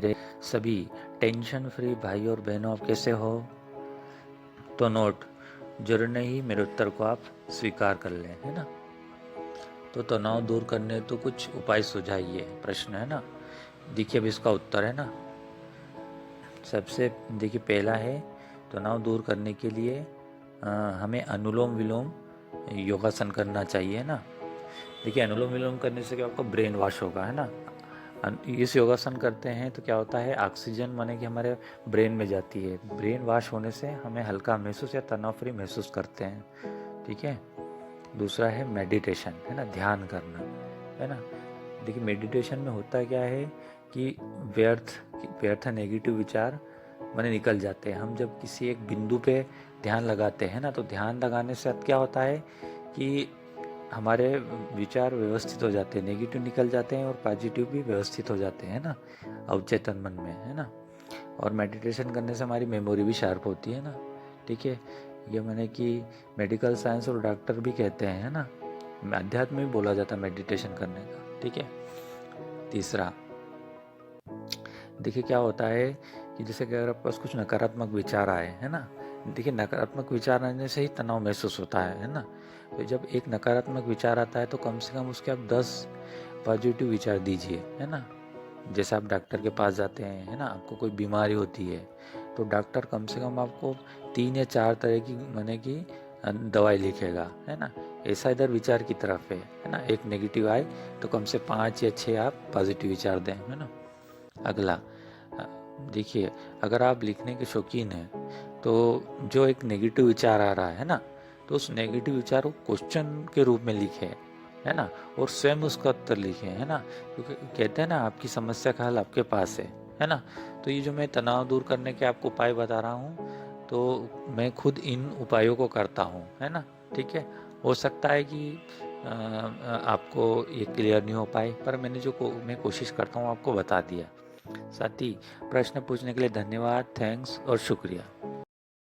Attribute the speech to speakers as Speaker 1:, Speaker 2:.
Speaker 1: मेरे सभी tension free भाई और बहनों, आप कैसे हो? तो नोट, जरूर नहीं मेरे उत्तर को आप स्वीकार कर लें, है ना। तो तनाव दूर करने तो कुछ उपाय सुझाइए, प्रश्न है ना। देखिए अब इसका उत्तर है ना। सबसे देखिए पहला है, तनाव दूर करने के लिए हमें अनुलोम विलोम योगासन करना चाहिए ना। देखिए अनुलोम विलोम करने से क्या आपका ब्रेन वॉश होगा, है ना। इस योगासन करते हैं तो क्या होता है, ऑक्सीजन माने कि हमारे ब्रेन में जाती है। ब्रेन वॉश होने से हमें हल्का महसूस या तनाव फ्री महसूस करते हैं, ठीक है। दूसरा है मेडिटेशन, है ना, ध्यान करना, है ना। देखिए मेडिटेशन में होता क्या है कि व्यर्थ व्यर्थ नेगेटिव विचार माने निकल जाते हैं। हम जब किसी एक बिंदु पे ध्यान लगाते हैं ना, तो ध्यान लगाने से अब क्या होता है कि हमारे विचार व्यवस्थित हो जाते हैं, नेगेटिव निकल जाते हैं और पॉजिटिव भी व्यवस्थित हो जाते हैं ना, अवचेतन मन में, है ना। और मेडिटेशन करने से हमारी मेमोरी भी शार्प होती है ना, ठीक है। ये मैंने कि मेडिकल साइंस और डॉक्टर भी कहते हैं, है ना। अध्यात्म में भी बोला जाता है मेडिटेशन करने का, ठीक है। तीसरा देखिए क्या होता है कि जैसे कि अगर आपके पास कुछ नकारात्मक विचार आए, है ना। देखिए नकारात्मक विचार आने से ही तनाव महसूस होता है ना। तो जब एक नकारात्मक विचार आता है तो कम से कम उसके आप 10 पॉजिटिव विचार दीजिए, है ना। जैसे आप डॉक्टर के पास जाते हैं, है ना, आपको कोई बीमारी होती है तो डॉक्टर कम से कम आपको 3 या 4 तरह की माने कि दवाई लिखेगा, है ना। ऐसा इधर विचार की तरफ है ना। एक नेगेटिव आए तो कम से 5 या 6 आप पॉजिटिव विचार दें, है ना। अगला देखिए, अगर आप लिखने के शौकीन हैं तो जो एक नेगेटिव विचार आ रहा है ना, तो उस नेगेटिव विचार को क्वेश्चन के रूप में लिखें, है ना, और स्वयं उसका उत्तर लिखें, है ना। क्योंकि कहते हैं ना, आपकी समस्या का हल आपके पास है ना। तो ये जो मैं तनाव दूर करने के आपको उपाय बता रहा हूँ, तो मैं खुद इन उपायों को करता हूँ, है ना, ठीक है। हो सकता है कि आपको ये क्लियर नहीं हो पाए, पर मैं कोशिश करता हूँ आपको बता दिया। साथ ही प्रश्न पूछने के लिए धन्यवाद, थैंक्स और शुक्रिया।